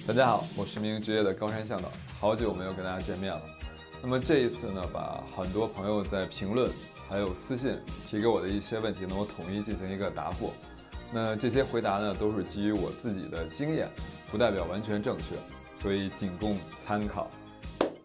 大家好，我是名职业的高山向导，好久没有跟大家见面了。那么这一次呢，把很多朋友在评论还有私信提给我的一些问题呢，我统一进行一个答复。那这些回答呢，都是基于我自己的经验，不代表完全正确，所以仅供参考。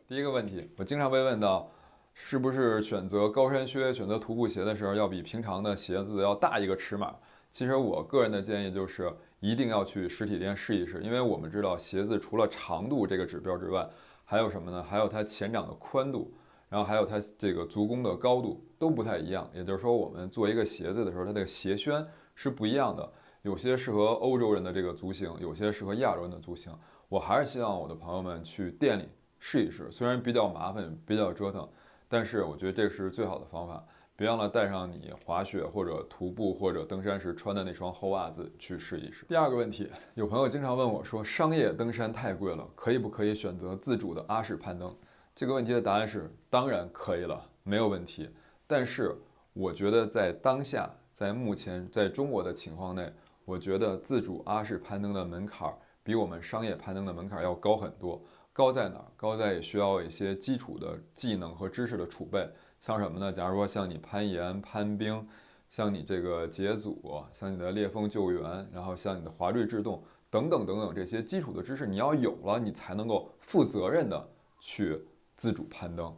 第一个问题，我经常被问到，是不是选择高山靴、选择徒步鞋的时候，要比平常的鞋子要大一个尺码？其实我个人的建议就是一定要去实体店试一试，因为我们知道鞋子除了长度这个指标之外，还有什么呢？还有它前掌的宽度，然后还有它这个足弓的高度都不太一样。也就是说，我们做一个鞋子的时候，它的鞋楦是不一样的，有些适合欧洲人的这个足型，有些适合亚洲人的足型。我还是希望我的朋友们去店里试一试，虽然比较麻烦，比较折腾，但是我觉得这是最好的方法。别忘了带上你滑雪或者徒步或者登山时穿的那双厚袜子去试一试。第二个问题，有朋友经常问我说，商业登山太贵了，可不可以选择自主的阿式攀登？这个问题的答案是，当然可以了，没有问题。但是我觉得在当下，在目前在中国的情况内，我觉得自主阿式攀登的门槛比我们商业攀登的门槛要高很多。高在哪儿？高在也需要一些基础的技能和知识的储备。像什么呢？假如说像你攀岩、攀冰，像你这个解组，像你的裂缝救援，然后像你的滑坠制动等等等等这些基础的知识，你要有了，你才能够负责任的去自主攀登，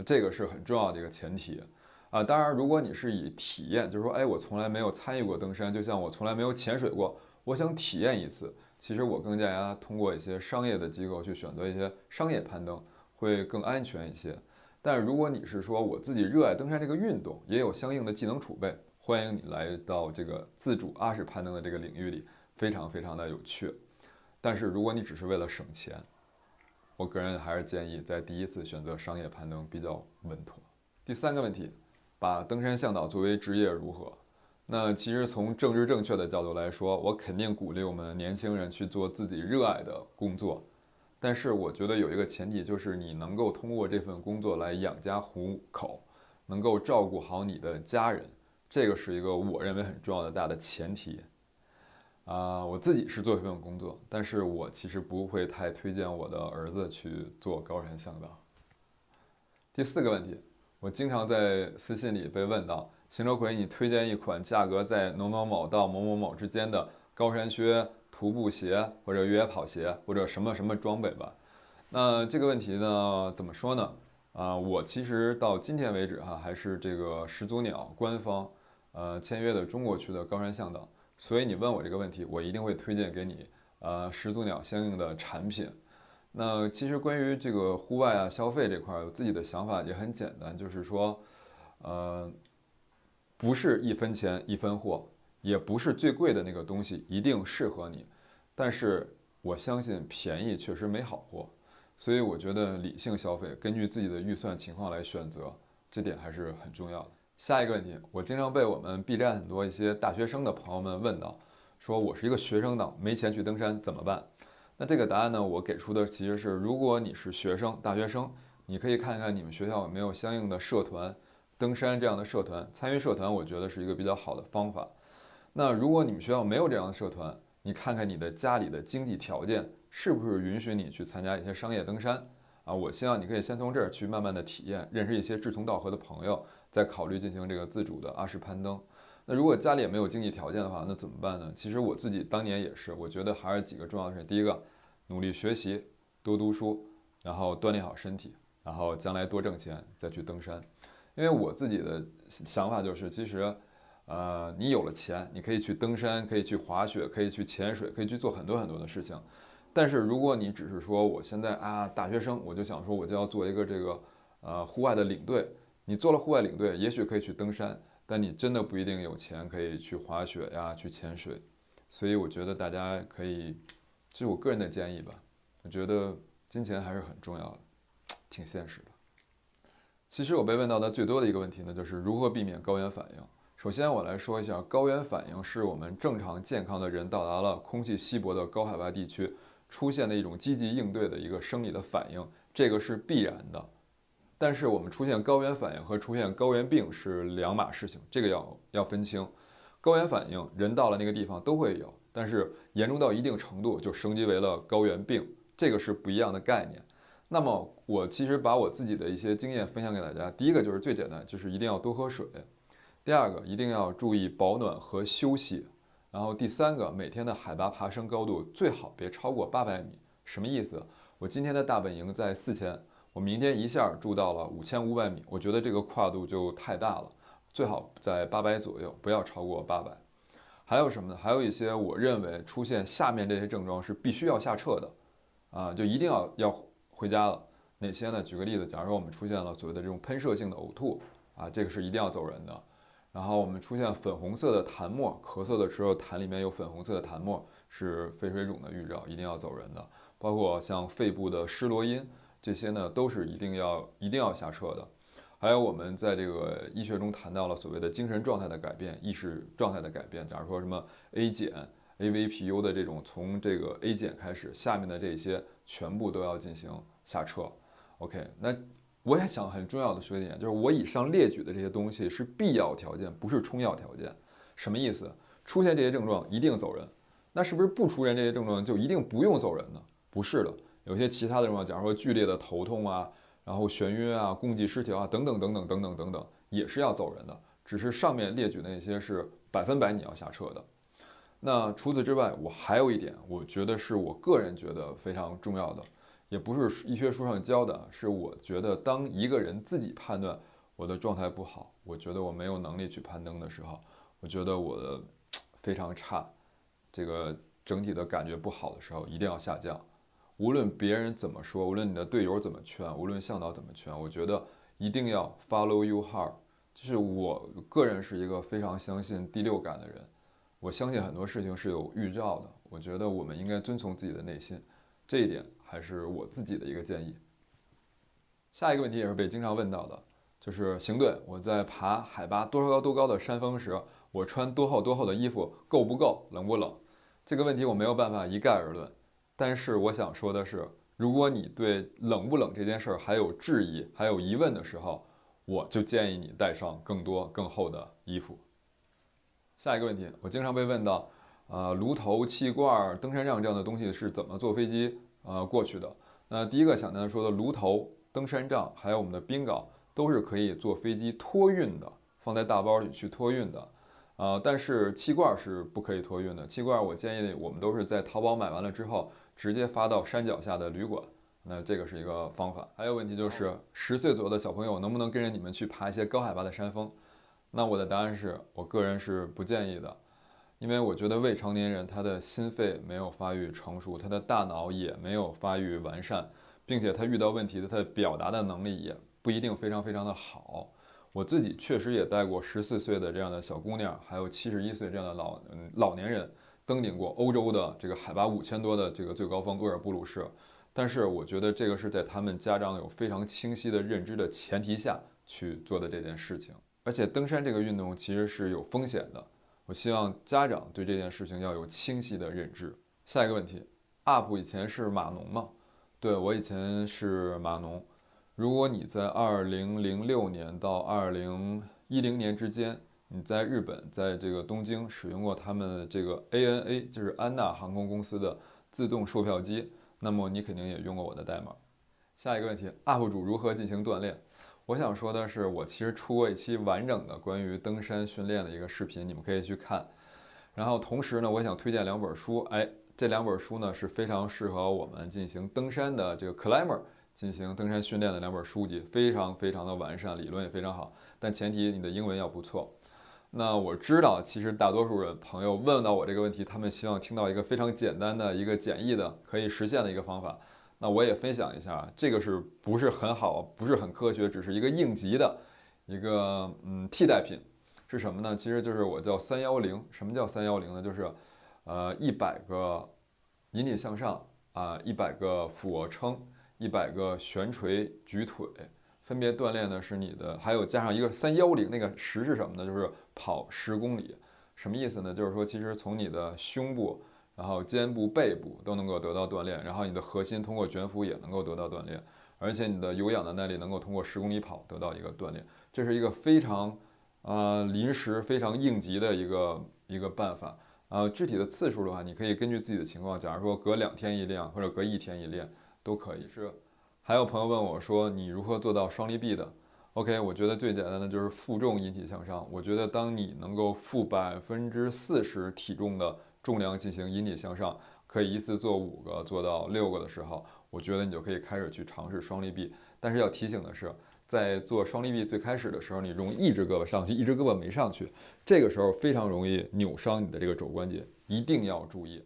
这个是很重要的一个前提啊。当然，如果你是以体验，就是说，哎，我从来没有参与过登山，就像我从来没有潜水过，我想体验一次，其实我更加通过一些商业的机构去选择一些商业攀登，会更安全一些。但如果你是说我自己热爱登山这个运动，也有相应的技能储备，欢迎你来到这个自主阿式攀登的这个领域里，非常非常的有趣。但是如果你只是为了省钱，我个人还是建议在第一次选择商业攀登比较稳妥。第三个问题，把登山向导作为职业如何？那其实从政治正确的角度来说，我肯定鼓励我们年轻人去做自己热爱的工作。但是我觉得有一个前提，就是你能够通过这份工作来养家糊口，能够照顾好你的家人，这个是一个我认为很重要的大的前提。我自己是做这份工作，但是我其实不会太推荐我的儿子去做高山向导。第四个问题，我经常在私信里被问到，邢哲奎，你推荐一款价格在某某某到某某某之间的高山靴、徒步鞋或者越野跑鞋或者什么什么装备吧？那这个问题呢，怎么说呢？我其实到今天为止还是这个始祖鸟官方签约的中国区的高山向导，所以你问我这个问题，我一定会推荐给你始祖鸟相应的产品。那其实关于这个户外消费这块，我自己的想法也很简单，就是说，呃，不是一分钱一分货，也不是最贵的那个东西一定适合你，但是我相信便宜确实没好货，所以我觉得理性消费，根据自己的预算情况来选择，这点还是很重要的。下一个问题，我经常被我们 B 站很多一些大学生的朋友们问到，说我是一个学生党，没钱去登山怎么办？那这个答案呢，我给出的其实是，如果你是学生、大学生，你可以看看你们学校有没有相应的社团，登山这样的社团，参与社团，我觉得是一个比较好的方法。那如果你们学校没有这样的社团，你看看你的家里的经济条件是不是允许你去参加一些商业登山我希望你可以先从这儿去慢慢的体验，认识一些志同道合的朋友，再考虑进行这个自主的阿式攀登。那如果家里也没有经济条件的话，那怎么办呢？其实我自己当年也是，我觉得还是几个重要的事。第一个，努力学习，多读书，然后锻炼好身体，然后将来多挣钱再去登山。因为我自己的想法就是，其实，你有了钱，你可以去登山，可以去滑雪，可以去潜水，可以去做很多很多的事情。但是如果你只是说我现在大学生，我就想说我就要做一个这个户外的领队，你做了户外领队，也许可以去登山，但你真的不一定有钱可以去滑雪去潜水。所以我觉得大家可以，这是我个人的建议吧。我觉得金钱还是很重要的，挺现实的。其实我被问到的最多的一个问题呢，就是如何避免高原反应。首先我来说一下，高原反应是我们正常健康的人到达了空气稀薄的高海拔地区出现的一种积极应对的一个生理的反应，这个是必然的。但是我们出现高原反应和出现高原病是两码事情，这个要分清。高原反应人到了那个地方都会有，但是严重到一定程度就升级为了高原病，这个是不一样的概念。那么我其实把我自己的一些经验分享给大家。第一个就是最简单，就是一定要多喝水；第二个一定要注意保暖和休息；然后第三个，每天的海拔爬升高度最好别超过800米。什么意思？我今天的大本营在4000，我明天一下住到了5500米，我觉得这个跨度就太大了，最好在800左右，不要超过800。还有什么呢？还有一些我认为出现下面这些症状是必须要下撤的，就一定要回家了。哪些呢？举个例子，假如说我们出现了所谓的这种喷射性的呕吐，这个是一定要走人的。然后我们出现粉红色的痰沫，咳嗽的时候痰里面有粉红色的痰沫，是肺水肿的预兆，一定要走人的。包括像肺部的湿罗音，这些呢都是一定要下撤的。还有我们在这个医学中谈到了所谓的精神状态的改变、意识状态的改变。假如说什么 A 减、AVPU 的这种，从这个 A 减开始，下面的这些全部都要进行下撤。OK， 那我也想很重要的说一点，就是我以上列举的这些东西是必要条件，不是充要条件。什么意思？出现这些症状一定走人，那是不是不出现这些症状就一定不用走人呢？不是的，有些其他的症状，假如说剧烈的头痛然后眩晕共济失调等等等等等等等等，也是要走人的。只是上面列举的那些是100%你要下撤的。那除此之外，我还有一点，我觉得是我个人觉得非常重要的，也不是医学书上教的，是我觉得当一个人自己判断我的状态不好，我觉得我没有能力去攀登的时候，我觉得我的非常差，这个整体的感觉不好的时候，一定要下降。无论别人怎么说，无论你的队友怎么劝，无论向导怎么劝，我觉得一定要 follow your heart。就是我个人是一个非常相信第六感的人，我相信很多事情是有预兆的。我觉得我们应该遵从自己的内心，这一点还是我自己的一个建议。下一个问题也是被经常问到的，就是邢队，我在爬海拔多高多高的山峰时，我穿多厚多厚的衣服够不够，冷不冷？这个问题我没有办法一概而论。但是我想说的是，如果你对冷不冷这件事儿还有质疑、还有疑问的时候，我就建议你带上更多、更厚的衣服。下一个问题，我经常被问到，炉头、气罐、登山杖这样的东西是怎么坐飞机过去的？那第一个想跟他说的，炉头、登山杖还有我们的冰镐都是可以坐飞机托运的，放在大包里去托运的。但是气罐是不可以托运的。气罐我建议我们都是在淘宝买完了之后，直接发到山脚下的旅馆。那这个是一个方法。还有问题就是10岁左右的小朋友能不能跟着你们去爬一些高海拔的山峰？那我的答案是我个人是不建议的，因为我觉得未成年人他的心肺没有发育成熟，他的大脑也没有发育完善，并且他遇到问题的他的表达的能力也不一定非常非常的好。我自己确实也带过14岁的这样的小姑娘，还有71岁这样的老年人登顶过欧洲的这个海拔5000多的这个最高峰厄尔布鲁士。但是我觉得这个是在他们家长有非常清晰的认知的前提下去做的这件事情。而且登山这个运动其实是有风险的，我希望家长对这件事情要有清晰的认知。下一个问题 ，UP 以前是码农吗？对，我以前是码农。如果你在2006年到2010年之间，你在日本，在这个东京使用过他们这个 ANA， 就是安娜航空公司的自动售票机，那么你肯定也用过我的代码。下一个问题 ，UP 主如何进行锻炼？我想说的是，我其实出过一期完整的关于登山训练的一个视频，你们可以去看。然后同时呢，我想推荐2本书，这2本书呢是非常适合我们进行登山的这个 climber 进行登山训练的2本书籍，非常非常的完善，理论也非常好，但前提你的英文要不错。那我知道，其实大多数人朋友问到我这个问题，他们希望听到一个非常简单的、一个简易的、可以实现的一个方法。那我也分享一下，这个是不是很好，不是很科学，只是一个应急的一个替代品。是什么呢？其实就是我叫310。什么叫310呢？就是100个引体向上100个俯卧撑，100个悬垂举腿，分别锻炼的是你的，还有加上一个310，那个10是什么呢？就是跑10公里。什么意思呢？就是说其实从你的胸部，然后肩部、背部都能够得到锻炼，然后你的核心通过卷腹也能够得到锻炼，而且你的有氧的耐力能够通过10公里跑得到一个锻炼。这是一个非常临时、非常应急的一个办法。具体的次数的话，你可以根据自己的情况，假如说隔2天一练，或者隔1天一练都可以。还有朋友问我说，你如何做到双力臂的？OK，我觉得最简单的就是负重引体向上。我觉得当你能够负40%体重的重量进行引体向上，可以一次做5个，做到6个的时候，我觉得你就可以开始去尝试双力臂。但是要提醒的是，在做双力臂最开始的时候，你用一只胳膊上去，一只胳膊没上去，这个时候非常容易扭伤你的这个肘关节，一定要注意。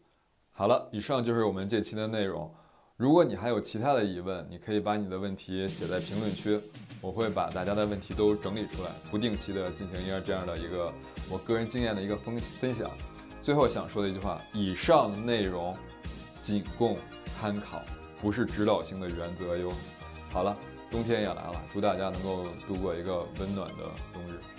好了，以上就是我们这期的内容。如果你还有其他的疑问，你可以把你的问题写在评论区，我会把大家的问题都整理出来，不定期的进行这样的一个我个人经验的一个分享。最后想说的一句话，以上内容仅供参考，不是指导性的原则哟。好了，冬天也来了，祝大家能够度过一个温暖的冬日。